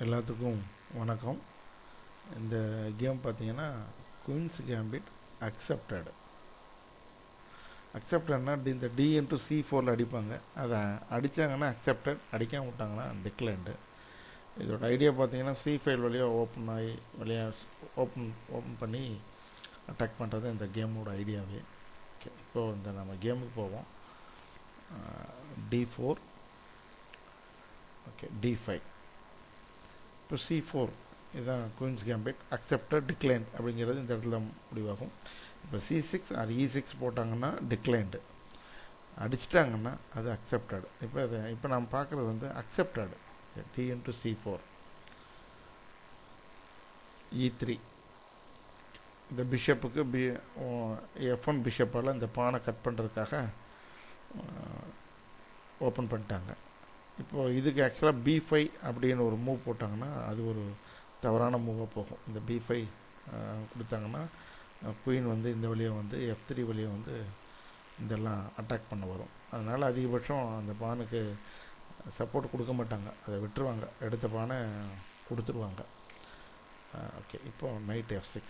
எல்லாத்துக்கும் வணக்கம். இந்த கேம் பார்த்தீங்கன்னா குயின்ஸ் கேம்பிட் அக்செப்டட். அக்செப்டட்னா இந்த டி இன்ட்டு C4 அடிப்பாங்க. அதை அடித்தாங்கன்னா அக்செப்டட், அடிக்காம விட்டாங்கன்னா டிக்ளைன்டு. இதோட ஐடியா பார்த்தீங்கன்னா C5 வழியாக ஓப்பன் பண்ணி அட்டாக் பண்ணுறது இந்த கேமோட ஐடியாவே. ஓகே, இப்போது இந்த நம்ம கேமுக்கு போவோம். D4, okay, D5. இப்போ C4 இதுதான் குயின்ஸ் கேம்பிட். அக்செப்டட், டிக்ளைன்ட் அப்படிங்கிறது இந்த இடத்துல முடிவாகும். இப்போ C6 அது E6 போட்டாங்கன்னா டிக்ளைன்டு, அடிச்சிட்டாங்கன்னா அது அக்செப்டட். இப்போ நம்ம பார்க்குறது வந்து accepted. D into C4, E3. இந்த பிஷப்புக்கு F1 பிஷப்பால் இந்த பானை கட் பண்ணுறதுக்காக ஓப்பன் பண்ணிட்டாங்க. இப்போது இதுக்கு ஆக்சுவலாக B5 அப்படின்னு ஒரு மூவ் போட்டாங்கன்னா அது ஒரு தவறான மூவாக போகும். இந்த B5 கொடுத்தாங்கன்னா குயின் வந்து இந்த வழியாக வந்து F3 வழியாக வந்து இதெல்லாம் அட்டாக் பண்ண வரும். அதனால் அதிகபட்சம் அந்த பானுக்கு சப்போர்ட் கொடுக்க மாட்டாங்க, அதை விட்டுருவாங்க, எடுத்த பானை கொடுத்துருவாங்க. ஓகே, இப்போது night F6,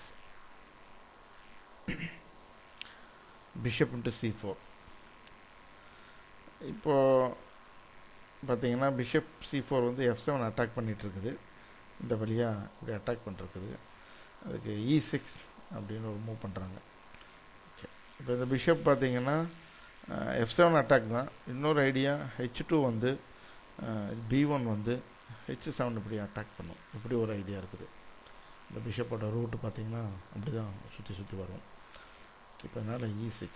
bishop into C4. இப்போது பார்த்தீங்கன்னா பிஷப் C4 வந்து F7 அட்டாக் பண்ணிகிட்ருக்குது. இந்த வழியாக இப்படி அட்டாக் பண்ணிருக்குது. அதுக்கு E6 அப்படின்னு ஒரு மூவ் பண்ணுறாங்க. ஓகே, இப்போ இந்த பிஷப் பார்த்தீங்கன்னா F7 அட்டாக் தான். இன்னொரு ஐடியா H2 வந்து B1 வந்து H7 இப்படி அட்டாக் பண்ணும். இப்படி ஒரு ஐடியா இருக்குது. இந்த பிஷப்போட ரூட்டு பார்த்தீங்கன்னா அப்படி தான் சுற்றி வரும். இப்போ அதனால் E6,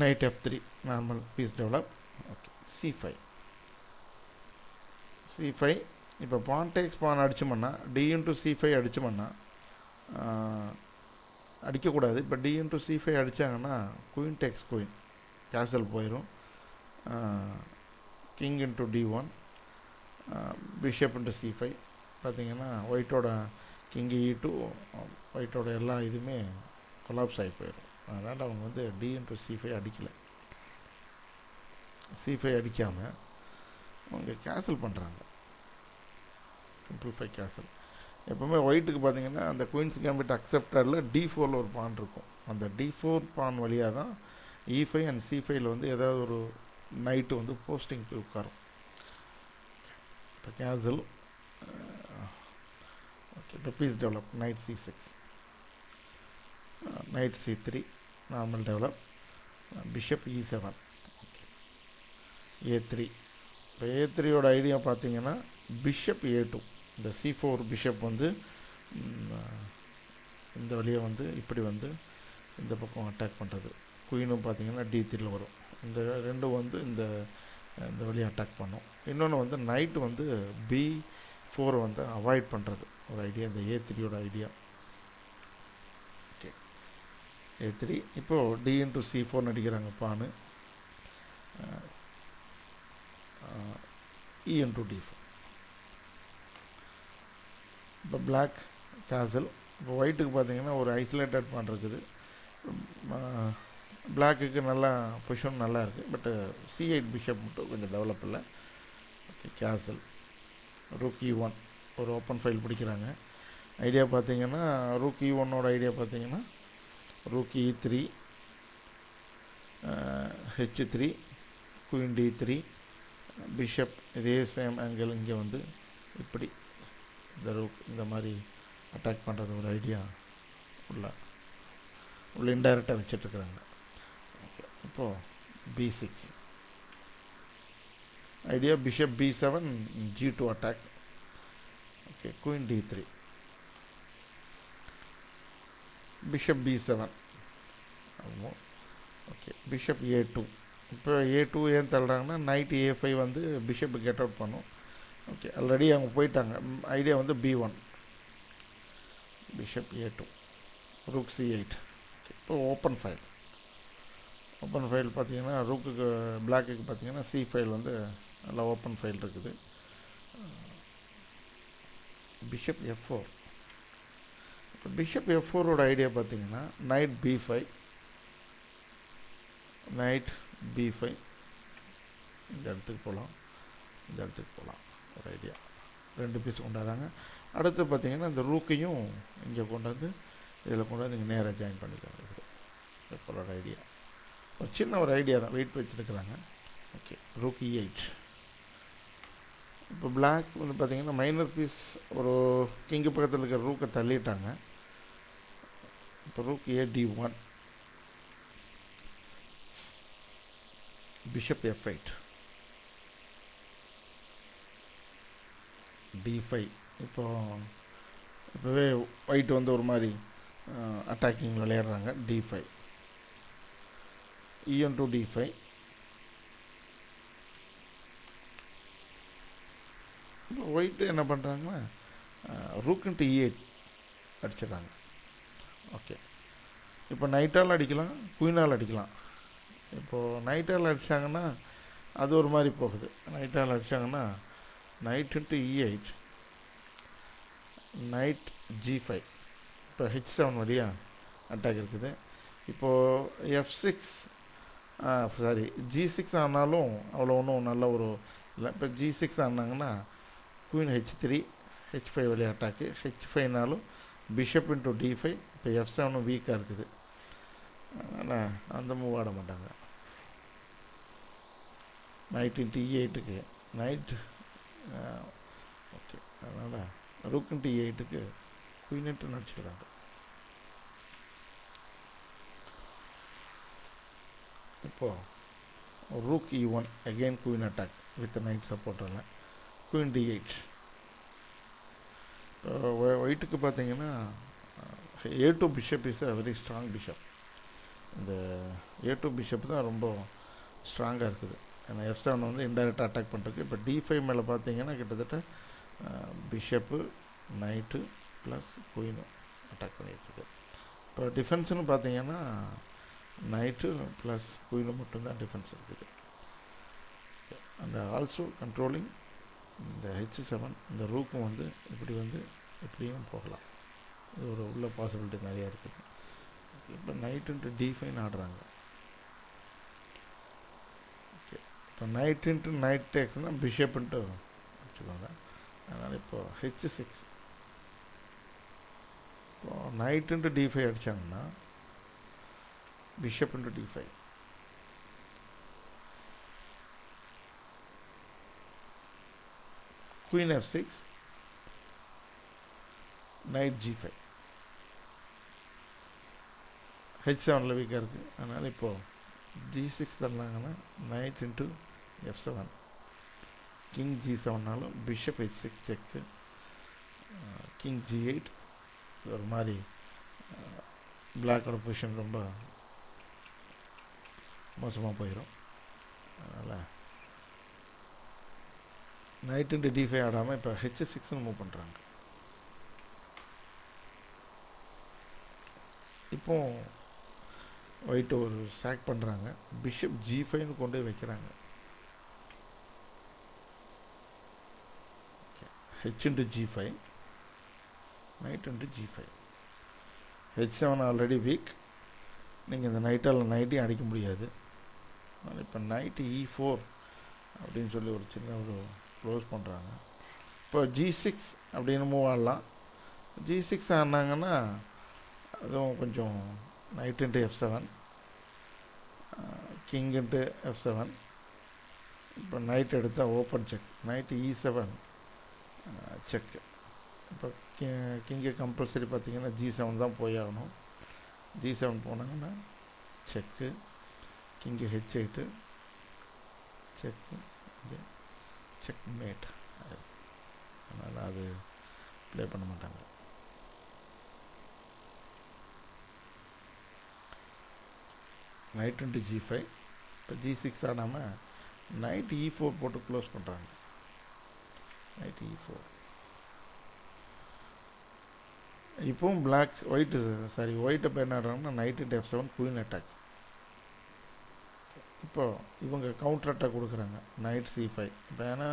knight F3, normal piece develop. Okay, C5. இப்போ பான் டேக்ஸ் பான் அடிச்சோம்னா D இன்ட்டு C5 அடிச்சோம்னா அடிக்கக்கூடாது. இப்போ D இன்ட்டு C5 அடித்தாங்கன்னா குயின் டேக்ஸ் குயின், கேசல் போயிடும். King into D1, bishop into C5. பார்த்தீங்கன்னா ஒயிட்டோட கிங் E2, ஒயிட்டோட எல்லா இதுவுமே கொலாப்ஸ் ஆகி போயிடும். அதனால் அவங்க வந்து D இன்ட்டு C5 அடிக்கலை. C5 அடிக்காமல் அவங்க கேசல் பண்ணுறாங்க, சிம்பிளிஃபை கேசல். எப்போவுமே ஒயிட்டுக்கு பார்த்தீங்கன்னா அந்த குயின்ஸ் கேம்பிட் அக்செப்டடில் D4 ஒரு பான் இருக்கும். அந்த D4 பான் வழியாக தான் E5 அண்ட் C5 வந்து ஏதாவது ஒரு நைட்டு வந்து போஸ்டிங் போய் உட்காரும். இப்போ கேசல். ஓகே, இப்போ piece develop. Knight C6, knight C3, normal develop. Bishop E7, okay, A3. இப்போ A3யோட ஐடியா பார்த்தீங்கன்னா பிஷப் A2. இந்த C4 பிஷப் வந்து இந்த வழியாக வந்து இப்படி வந்து இந்த பக்கம் அட்டாக் பண்ணுறது. குயினும் பார்த்தீங்கன்னா D3 வரும். இந்த ரெண்டும் வந்து இந்த வழியாக அட்டாக் பண்ணும். இன்னொன்று வந்து நைட்டு வந்து B4 வந்து அவாய்ட் பண்ணுறது ஒரு ஐடியா, இந்த A3யோட ஐடியா. Okay, A3. இப்போது D இன்ட்டு C4 அடிக்கிறாங்க பானு. E into D4. இப்போ பிளாக் கேசல். இப்போ ஒயிட்டுக்கு பார்த்தீங்கன்னா ஒரு ஐசோலேட்டட் பான் இருக்குது. பிளாக்குக்கு நல்லா பொசிஷன் நல்லா இருக்குது. பட்டு C8 பிஷப் மட்டும் கொஞ்சம் டெவலப் இல்லை. ஓகே, கேசல். ரூக் E1 ஒரு ஓப்பன் ஃபைல் பிடிக்கிறாங்க. ஐடியா பார்த்தீங்கன்னா ரூக் E1ஓட ஐடியா பார்த்தீங்கன்னா rook E3, H3, queen D3, bishop இதே சேம் ஆங்கிள் இங்கே வந்து இப்படி இந்த ரூக் இந்த மாதிரி அட்டாக் பண்ணுறது ஒரு ஐடியா உள்ள இன்டைரக்டாக வச்சிட்ருக்குறாங்க. ஓகே, இப்போது B6 idea, bishop B7, G2 attack. Okay, queen D3, bishop B7. Okay, bishop A2. இப்போ A2 ஏன் தள்ளுறாங்கன்னா நைட் A5 வந்து பிஷப்பு கெட் அவுட் பண்ணும். ஓகே, ஆல்ரெடி அவங்க போயிட்டாங்க. ஐடியா வந்து B1, bishop A2, rook C8. Okay, இப்போ ஓப்பன் ஃபைல் பார்த்தீங்கன்னா ரூக்குக்கு பிளாக்குக்கு பார்த்தீங்கன்னா C5 வந்து நல்லா ஓப்பன் ஃபைல் இருக்குது. Bishop F4. இப்போ பிஷப் F4ஓட ஐடியா பார்த்தீங்கன்னா நைட் B5, நைட் B5. இந்த இடத்துக்கு போகலாம். ஒரு ஐடியா. 2 பீஸ் கொண்டாடுறாங்க. அடுத்து பார்த்தீங்கன்னா இந்த ரூக்கையும் இங்கே கொண்டாந்து இதில் கொண்டாந்து இங்கே நேராக ஜாயின் பண்ணிக்கலாம். எப்போலோட ஐடியா ஒரு சின்ன ஒரு ஐடியா தான், வெயிட் வச்சுருக்குறாங்க. Okay, rook E8. இப்போ பிளாக் வந்து பார்த்தீங்கன்னா மைனர் பீஸ் ஒரு கிங்கு பக்கத்தில் இருக்கிற ரூக்கை தள்ளிட்டாங்க. இப்போ rook AD1, bishop F8, D5. இப்போவே ஒயிட் வந்து ஒரு மாதிரி அட்டாக்கிங் விளையாடுறாங்க. D5, E1 D5. இப்போ ஒயிட்டு என்ன பண்ணுறாங்கன்னா ரூக் E8 அடிச்சிடுறாங்க. ஓகே, இப்போ நைட்டால் அடிக்கலாம், குயினால் அடிக்கலாம். இப்போது நைட்டால் அடித்தாங்கன்னா அது ஒரு மாதிரி போகுது. நைட்டால் அடித்தாங்கன்னா நைட் E8, நைட் G5. இப்போ H7 வழியாக அட்டாக் இருக்குது. இப்போது F6 சாரி G6 ஆனாலும் அவ்வளோ ஒன்றும் நல்ல ஒரு இல்லை. இப்போ G6 ஆனாங்கன்னா குயின் H3, H5 வழியாக அட்டாக்கு. H5னாலும் bishop into D5. இப்போ F7 வீக்காக இருக்குது, அதனால் அந்த மூவ் ஆட மாட்டாங்க. நைட் இன்ட்டு E8க்கு நைட். ஓகே, அதனால் ரூக் இன்ட்டு E8க்கு குயின் இன்ட்டு நடிச்சுக்கிறாங்க. இப்போது rook E1 again queen attack with knight சப்போர்ட்டில். Queen D8. ஒயிட்டுக்கு பார்த்தீங்கன்னா A2 bishop is a very strong bishop. இந்த A2 பிஷப் தான் ரொம்ப ஸ்ட்ராங்காக இருக்குது. ஏன்னா F7 வந்து இன்டைரக்டாக அட்டாக் பண்ணுறதுக்கு. இப்போ D5 மேலே பார்த்தீங்கன்னா கிட்டத்தட்ட பிஷப்பு, நைட்டு ப்ளஸ் குயினும் அட்டாக் பண்ணிகிட்ருக்கு. இப்போ டிஃபென்ஸ்னு பார்த்தீங்கன்னா நைட்டு ப்ளஸ் குயினும் மட்டும்தான் டிஃபென்ஸ் இருக்குது. அண்ட் ஆல்சோ கண்ட்ரோலிங் இந்த H7. இந்த ரூக்கும் வந்து இப்படி வந்து இப்படியும் போகலாம். இது ஒரு உள்ள பாசிபிலிட்டி நிறையா இருக்குது. இப்போ நைட் இன்ட்டு D5 ஆடுறாங்க. ஓகே, இப்போ நைட் இன்ட்டு நைட் டேக்ஸ்னால் பிஷப் இன்ட்டு வச்சுக்கோங்க. அதனால் இப்போது H6. இப்போ நைட் இன்ட்டு D5 அடித்தாங்கன்னா bishop into D5. Queen F6, knight G5. H7ல் வீக்காக இருக்குது. அதனால் இப்போது G6 தந்தாங்கன்னா நைட் இன்ட்டு F7, கிங் G7னாலும் bishop H6 check, king G8. ஒரு மாதிரி பிளாக்கோட பொசிஷன் ரொம்ப மோசமாக போயிடும். அதனால் நைட் இன்ட்டு D5 ஆடாமல் இப்போ H6ன்னு மூவ் பண்ணுறாங்க. இப்போ ஒயிட்டு ஒரு சாக் பண்ணுறாங்க. பிஷப் G5ன்னு கொண்டு வைக்கிறாங்க. H into G5, night into G5. H7 already week. நீங்கள் இந்த நைட்டால் நைட்டையும் அடிக்க முடியாது. அதனால் இப்போ நைட்டு E4 அப்படின்னு சொல்லி ஒரு சின்ன ஒரு க்ளோஸ் பண்ணுறாங்க. இப்போ G6 அப்படின்னு மூவ் ஆடலாம். G6 ஆனாங்கன்னா அதுவும் கொஞ்சம் night into F7, king into F7. இப்போ நைட் எடுத்தால் ஓப்பன் செக். நைட்டு E7 செக்கு. இப்போ கிங்கு கம்பல்சரி பார்த்தீங்கன்னா G7 தான் போய் ஆகணும். G7 போனாங்கன்னா செக்கு. கிங்கு H8 செக்கு, செக் மேட். அதனால் அது ப்ளே பண்ண மாட்டாங்க. Knight into G5. இப்போ G6 ஆடாமல் நைட் E4 போட்டு க்ளோஸ் பண்ணுறாங்க. Night E4. இப்போவும் பிளாக் ஒயிட்டு சாரி ஒயிட் இப்போ என்ன ஆடுறாங்கன்னா knight into F7 queen attack. இப்போது இவங்க கவுண்டர் அட்டாக் கொடுக்குறாங்க. Night C5. இப்போ ஏன்னா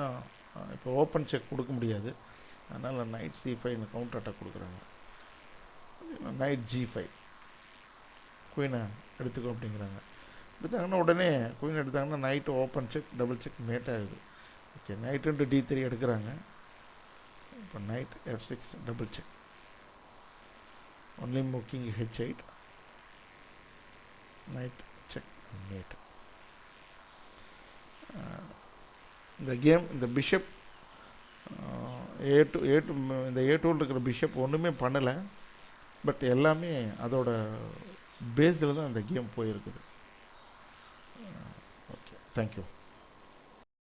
இப்போ ஓப்பன் செக் கொடுக்க முடியாது, அதனால் நைட் C5 இந்த கவுண்டர் அட்டாக் கொடுக்குறாங்க. நைட் G5 குயினை எடுத்துக்கோ அப்படிங்கிறாங்க. எடுத்தாங்கன்னா உடனே குயின் எடுத்தாங்கன்னா night open check, double check mat ஆகுது. ஓகே, நைட் இன்ட்டு D3 எடுக்கிறாங்க. இப்போ night F6 double check, only move king H8, night check mat. இந்த கேம் இந்த பிஷப் A2 இந்த A2 இருக்கிற பிஷப் ஒன்றுமே பண்ணலை, பட் எல்லாமே அதோட பேஸில் தான் அந்த கேம் போயிருக்குது. Okay, thank you.